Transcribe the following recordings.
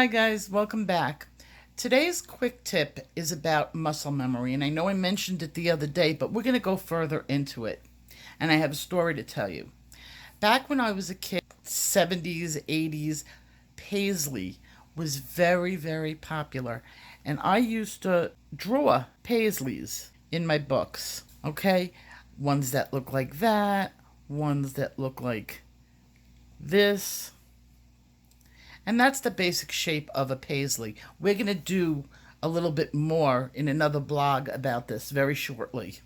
Hi guys, welcome back. Today's quick tip is about muscle memory, and I know I mentioned it the other day, but we're going to go further into it. And I have a story to tell you. Back when I was a kid, 70s, 80s, Paisley was very, very popular. And I used to draw Paisleys in my books, okay? Ones that look like that, ones that look like this. And that's the basic shape of a paisley. We're going to do a little bit more in another blog about this very shortly.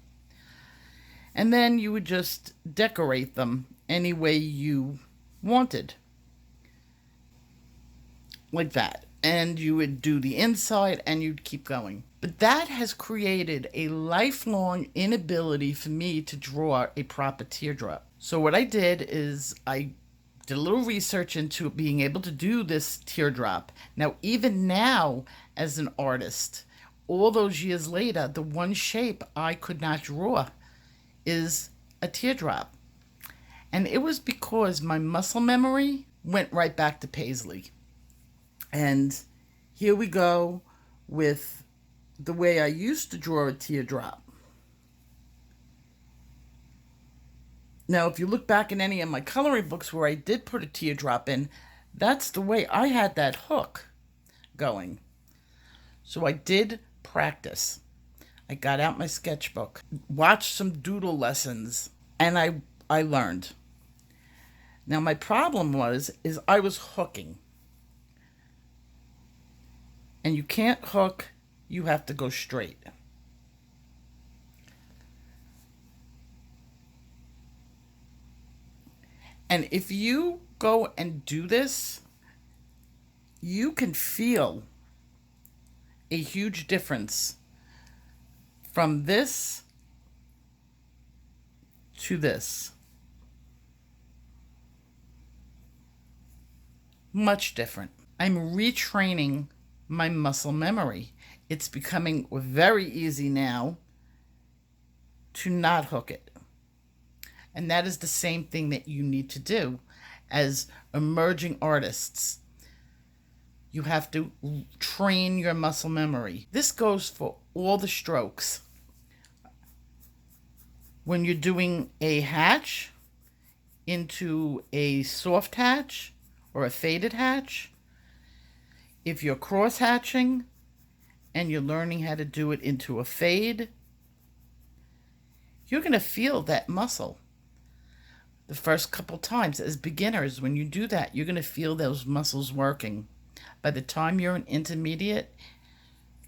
And then you would just decorate them any way you wanted. Like that. And you would do the inside and you'd keep going. But that has created a lifelong inability for me to draw a proper teardrop. So what I did is I did a little research into being able to do this teardrop. Now, even now, as an artist, all those years later, the one shape I could not draw is a teardrop. And it was because my muscle memory went right back to Paisley. And here we go with the way I used to draw a teardrop. Now, if you look back in any of my coloring books where I did put a teardrop in, that's the way I had that hook going. So I did practice. I got out my sketchbook, watched some doodle lessons, and I learned. Now, my problem is I was hooking. And you can't hook, you have to go straight. And if you go and do this, you can feel a huge difference from this to this. Much different. I'm retraining my muscle memory. It's becoming very easy now to not hook it. And that is the same thing that you need to do as emerging artists. You have to train your muscle memory. This goes for all the strokes. When you're doing a hatch into a soft hatch or a faded hatch, if you're cross hatching and you're learning how to do it into a fade, you're going to feel that muscle. The first couple times as beginners, when you do that, you're going to feel those muscles working. By the time you're an intermediate,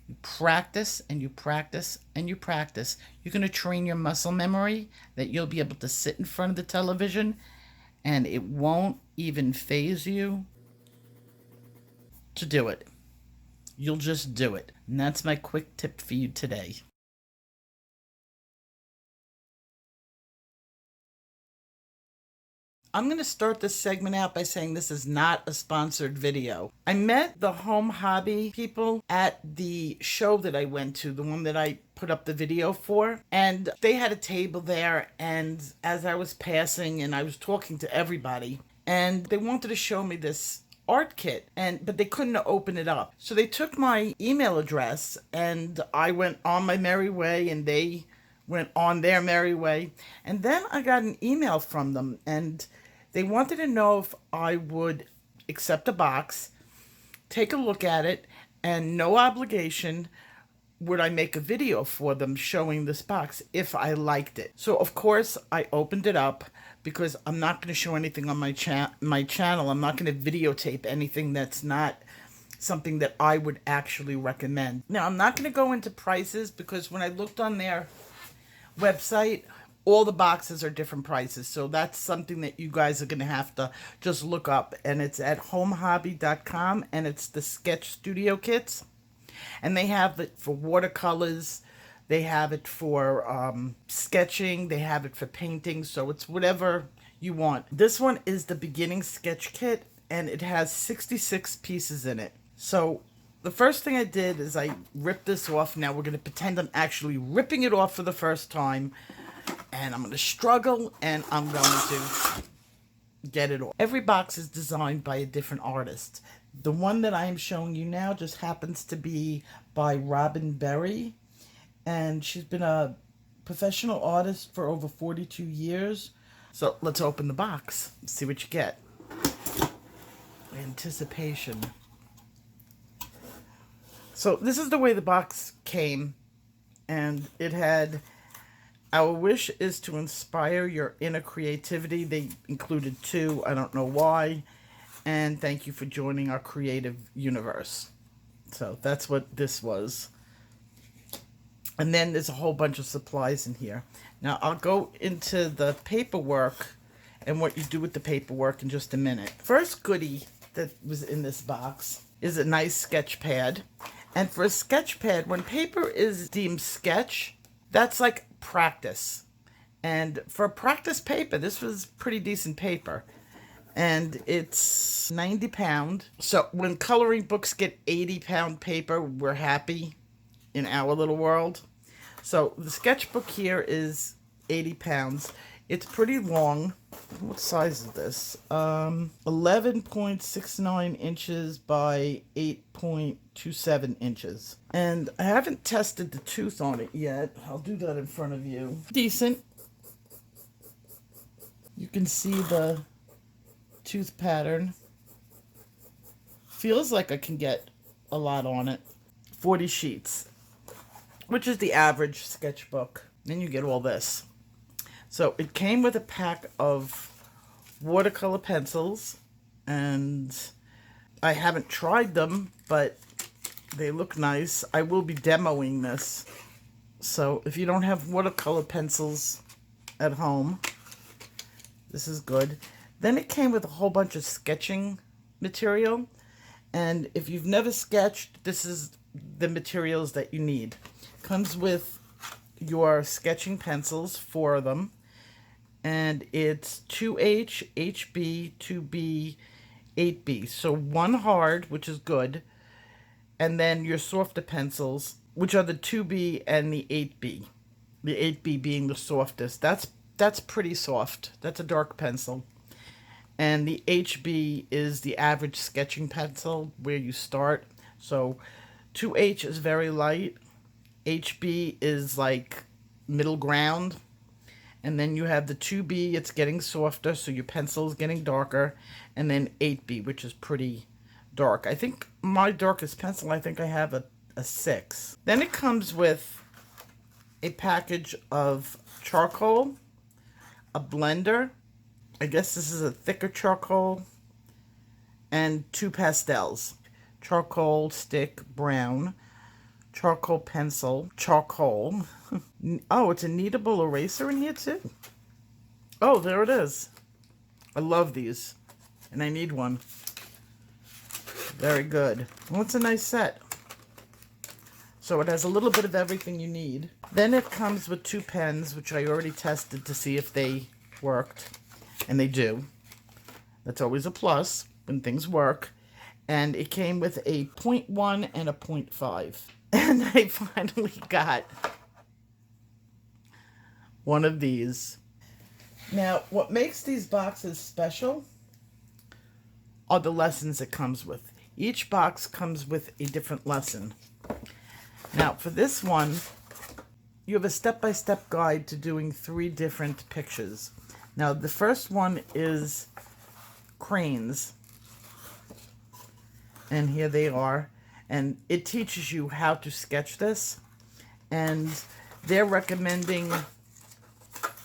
you practice and you practice and you practice. You're going to train your muscle memory that you'll be able to sit in front of the television and it won't even faze you to do it. You'll just do it. And that's my quick tip for you today. I'm going to start this segment out by saying this is not a sponsored video. I met the home hobby people at the show that I went to, the one that I put up the video for, and they had a table there, and as I was passing and I was talking to everybody, and they wanted to show me this art kit, but they couldn't open it up. So they took my email address and I went on my merry way and they went on their merry way. And then I got an email from them and they wanted to know if I would accept a box, take a look at it, and no obligation, would I make a video for them showing this box if I liked it. So of course I opened it up because I'm not going to show anything on my channel. I'm not going to videotape anything that's not something that I would actually recommend. Now I'm not going to go into prices because when I looked on their website, all the boxes are different prices. So that's something that you guys are going to have to just look up. And it's at homehobby.com and it's the sketch studio kits. And they have it for watercolors. They have it for sketching. They have it for painting. So it's whatever you want. This one is the beginning sketch kit and it has 66 pieces in it. So the first thing I did is I ripped this off. Now we're going to pretend I'm actually ripping it off for the first time. And I'm going to struggle and I'm going to get it all. Every box is designed by a different artist. The one that I am showing you now just happens to be by Robin Berry, and she's been a professional artist for over 42 years. So let's open the box, see what you get. Anticipation. So this is the way the box came, and it had, our wish is to inspire your inner creativity. They included 2, I don't know why, and thank you for joining our creative universe. So that's what this was. And then there's a whole bunch of supplies in here. Now I'll go into the paperwork and what you do with the paperwork in just a minute. First goodie that was in this box is a nice sketch pad. And for a sketch pad, when paper is deemed sketch, that's like practice. And for a practice paper, this was pretty decent paper. And it's 90 pound. So when coloring books get 80 pound paper, we're happy in our little world. So the sketchbook here is 80 pounds. It's pretty long. What size is this? 11.69 inches by 8.27 inches. And I haven't tested the tooth on it yet. I'll do that in front of you. Decent. You can see the tooth pattern. Feels like I can get a lot on it. 40 sheets, which is the average sketchbook. Then you get all this. So it came with a pack of watercolor pencils, and I haven't tried them, but they look nice. I will be demoing this. So if you don't have watercolor pencils at home, this is good. Then it came with a whole bunch of sketching material, and if you've never sketched, this is the materials that you need. Comes with your sketching pencils, 4 of them, and it's 2H, HB, 2B, 8B. So 1 hard, which is good, and then your softer pencils, which are the 2B and the 8B. The 8B being the softest. That's pretty soft. That's a dark pencil. And the HB is the average sketching pencil where you start. So 2H is very light. HB is like middle ground. And then you have the 2B, it's getting softer, so your pencil is getting darker. And then 8B, which is pretty dark. I think my darkest pencil, I think I have a 6. Then it comes with a package of charcoal, a blender. I guess this is a thicker charcoal, and 2 pastels. Charcoal stick, brown. Charcoal pencil, charcoal. Oh, it's a kneadable eraser in here too. Oh, there it is. I love these, and I need one. Very good. Well, it's a nice set. So it has a little bit of everything you need. Then it comes with 2 pens, which I already tested to see if they worked. And they do. That's always a plus when things work. And it came with a 0.1 and a 0.5. And I finally got one of these. Now, what makes these boxes special are the lessons it comes with. Each box comes with a different lesson. Now, for this one, you have a step-by-step guide to doing 3 different pictures. Now, the first one is cranes. And here they are. And it teaches you how to sketch this. And they're recommending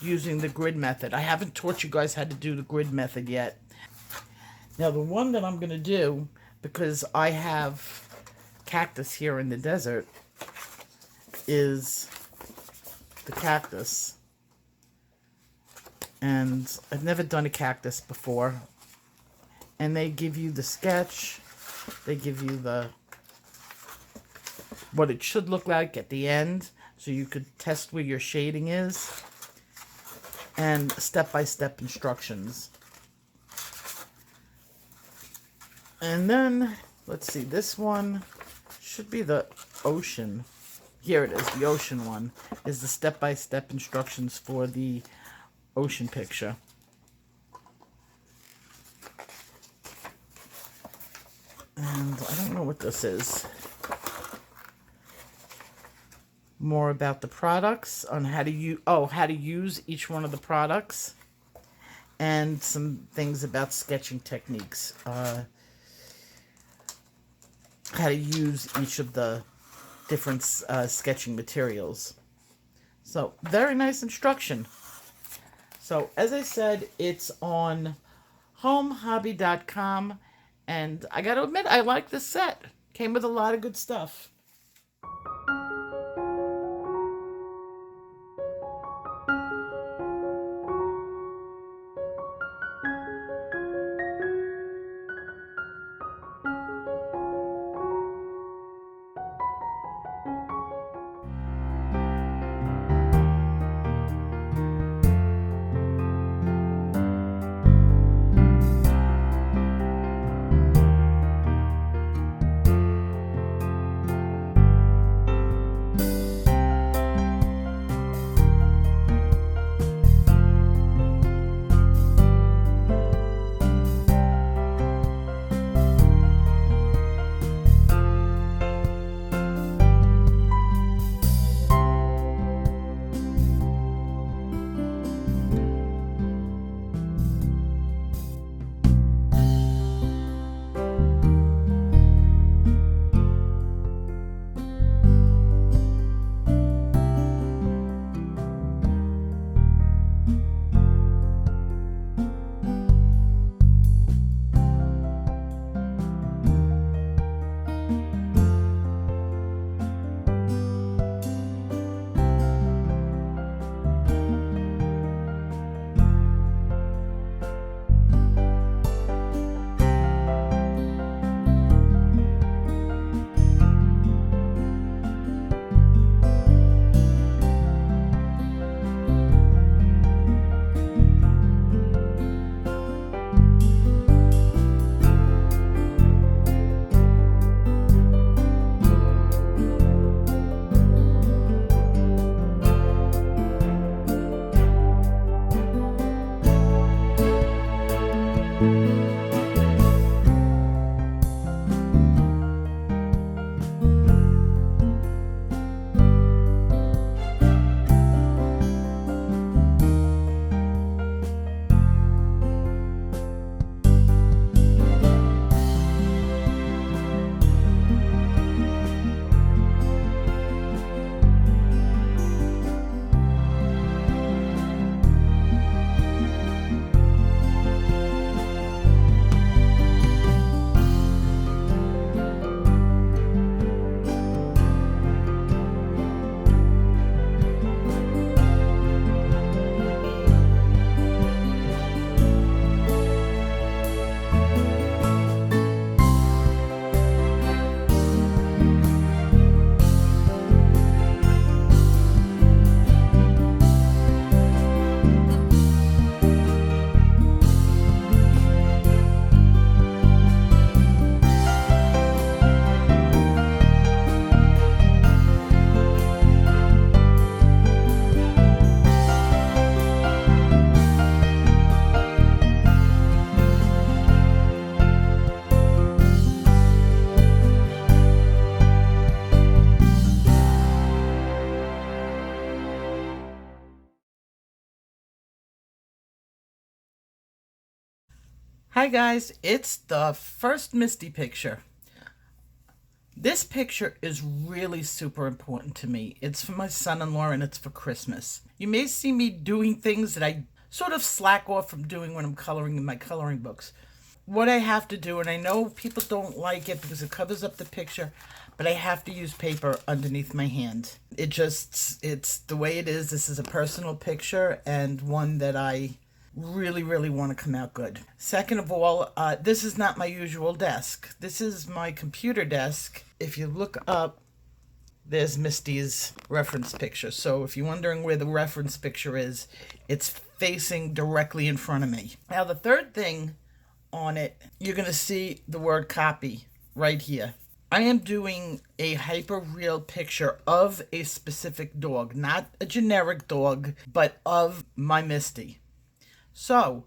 using the grid method. I haven't taught you guys how to do the grid method yet. Now, the one that I'm going to do, because I have cactus here in the desert, is the cactus. And I've never done a cactus before. And they give you the sketch. They give you the what it should look like at the end, so you could test where your shading is. And step-by-step instructions. And then, let's see, this one should be the ocean. Here it is, the ocean one is the step-by-step instructions for the ocean picture. And I don't know what this is. More about the products on how to use each one of the products, and some things about sketching techniques. How to use each of the different sketching materials. So, very nice instruction. So, as I said, it's on homehobby.com, and I gotta admit, I like this set. Came with a lot of good stuff. Hi guys, it's the first Misty picture. This picture is really super important to me. It's for my son-in-law and it's for Christmas. You may see me doing things that I sort of slack off from doing when I'm coloring in my coloring books. What I have to do, and I know people don't like it because it covers up the picture, but I have to use paper underneath my hand. It's the way it is. This is a personal picture and one that I really want to come out good. Second of all, this is not my usual desk. This is my computer desk. If you look up, there's Misty's reference picture. So if you're wondering where the reference picture is, it's facing directly in front of me. Now the third thing on it, you're going to see the word copy right here. I am doing a hyper real picture of a specific dog, not a generic dog, but of my Misty. So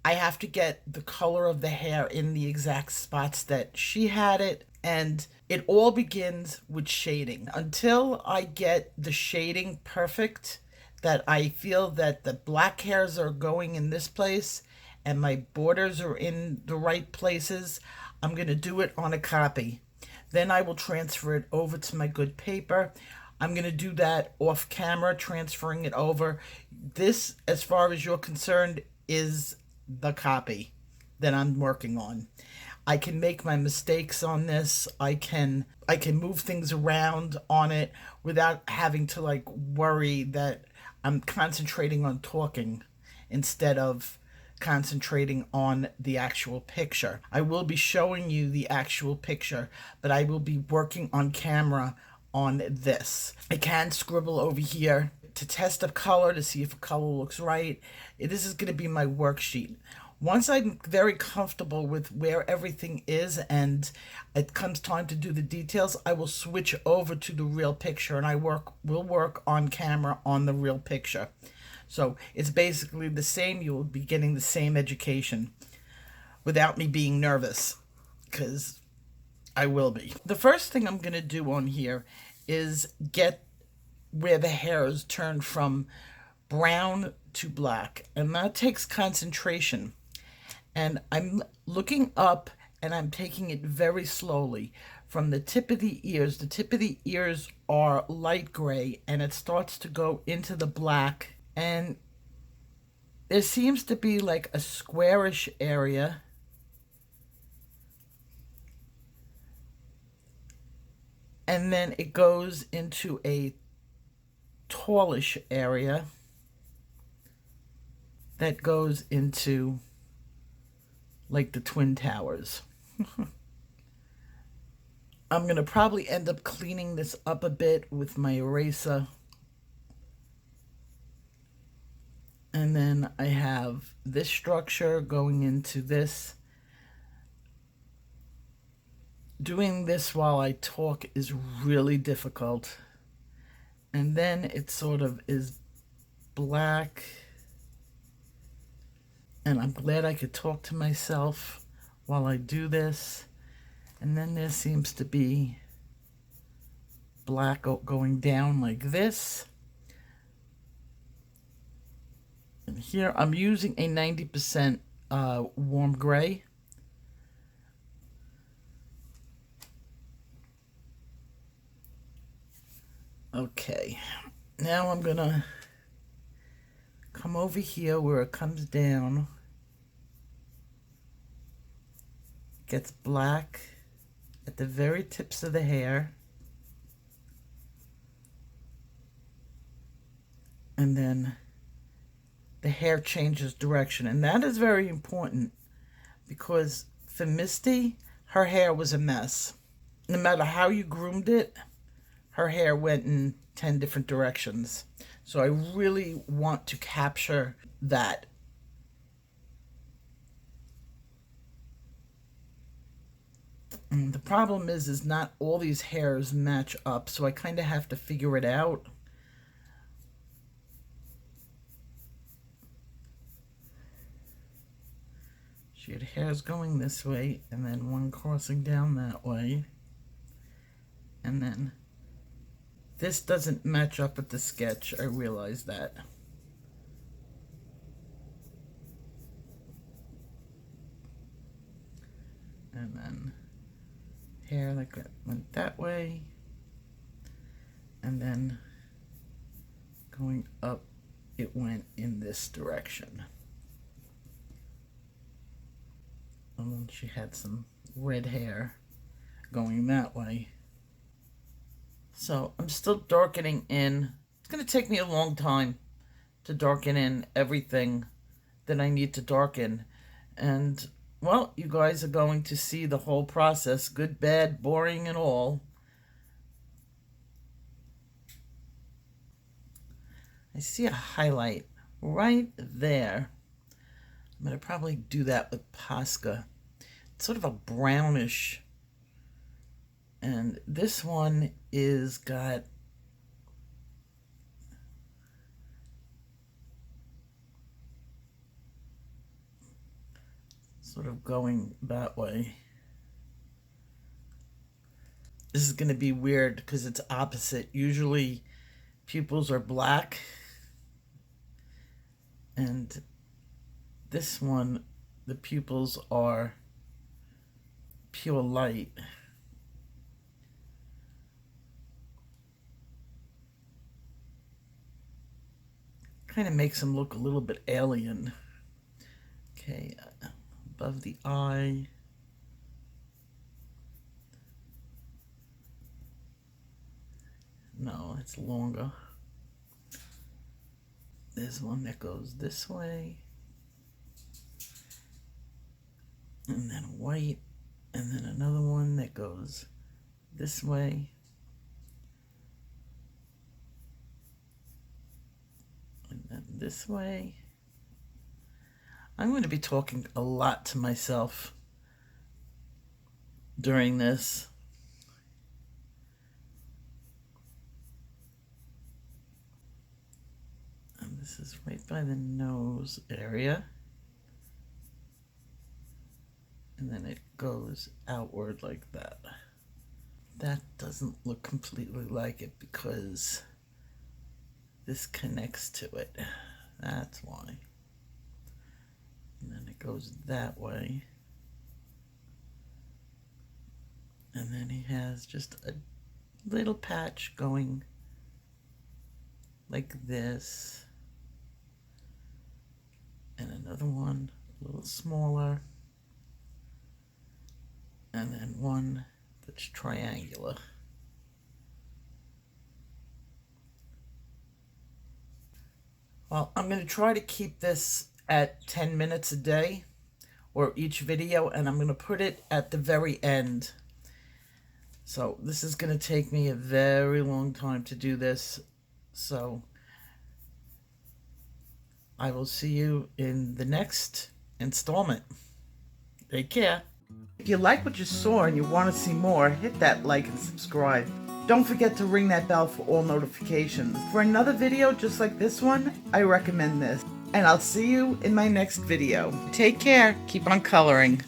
I have to get the color of the hair in the exact spots that she had it. And it all begins with shading. Until I get the shading perfect, that I feel that the black hairs are going in this place and my borders are in the right places, I'm going to do it on a copy. Then I will transfer it over to my good paper. I'm going to do that off camera, transferring it over. This, as far as you're concerned, is the copy that I'm working on. I can make my mistakes on this. I can move things around on it without having to like worry that I'm concentrating on talking instead of concentrating on the actual picture. I will be showing you the actual picture, but I will be working on camera on this. I can scribble over here to test a color to see if a color looks right. This is going to be my worksheet. Once I'm very comfortable with where everything is and it comes time to do the details, I will switch over to the real picture and will work on camera on the real picture. So it's basically the same. You will be getting the same education without me being nervous, because I will be. The first thing I'm going to do on here is get where the hairs turn from brown to black, and that takes concentration. And I'm looking up and I'm taking it very slowly from the tip of the ears. The tip of the ears are light gray and it starts to go into the black, and there seems to be like a squarish area. And then it goes into a tallish area that goes into like the Twin Towers. I'm going to probably end up cleaning this up a bit with my eraser. And then I have this structure going into this. Doing this while I talk is really difficult. And then it sort of is black. And I'm glad I could talk to myself while I do this. And then there seems to be black going down like this. And here I'm using a 90% warm gray. Okay, now I'm gonna come over here where it comes down, gets black at the very tips of the hair, and then the hair changes direction. And that is very important, because for Misty, her hair was a mess. No matter how you groomed it, her hair went in 10 different directions. So I really want to capture that. And the problem is not all these hairs match up, so I kind of have to figure it out. She had hairs going this way, and then one crossing down that way. And then this doesn't match up with the sketch. I realize that. And then hair that went that way. And then going up, it went in this direction. And then she had some red hair going that way. So I'm still darkening in. It's going to take me a long time to darken in everything that I need to darken. And, well, you guys are going to see the whole process, good, bad, boring, and all. I see a highlight right there. I'm going to probably do that with Posca. It's sort of a brownish. And this one is got sort of going that way. This is going to be weird because it's opposite. Usually pupils are black, and this one, the pupils are pure light. Kind of makes them look a little bit alien. Okay, above the eye. No, it's longer. There's one that goes this way. And then white. And then another one that goes this way. And then this way. I'm going to be talking a lot to myself during this. And this is right by the nose area. And then it goes outward like that. That doesn't look completely like it because this connects to it. That's why. And then it goes that way. And then he has just a little patch going like this. And another one a little smaller. And then one that's triangular. Well, I'm going to try to keep this at 10 minutes a day, or each video, and I'm going to put it at the very end. So this is going to take me a very long time to do this. So I will see you in the next installment. Take care. If you like what you saw and you want to see more, hit that like and subscribe. Don't forget to ring that bell for all notifications. For another video just like this one, I recommend this. And I'll see you in my next video. Take care. Keep on coloring.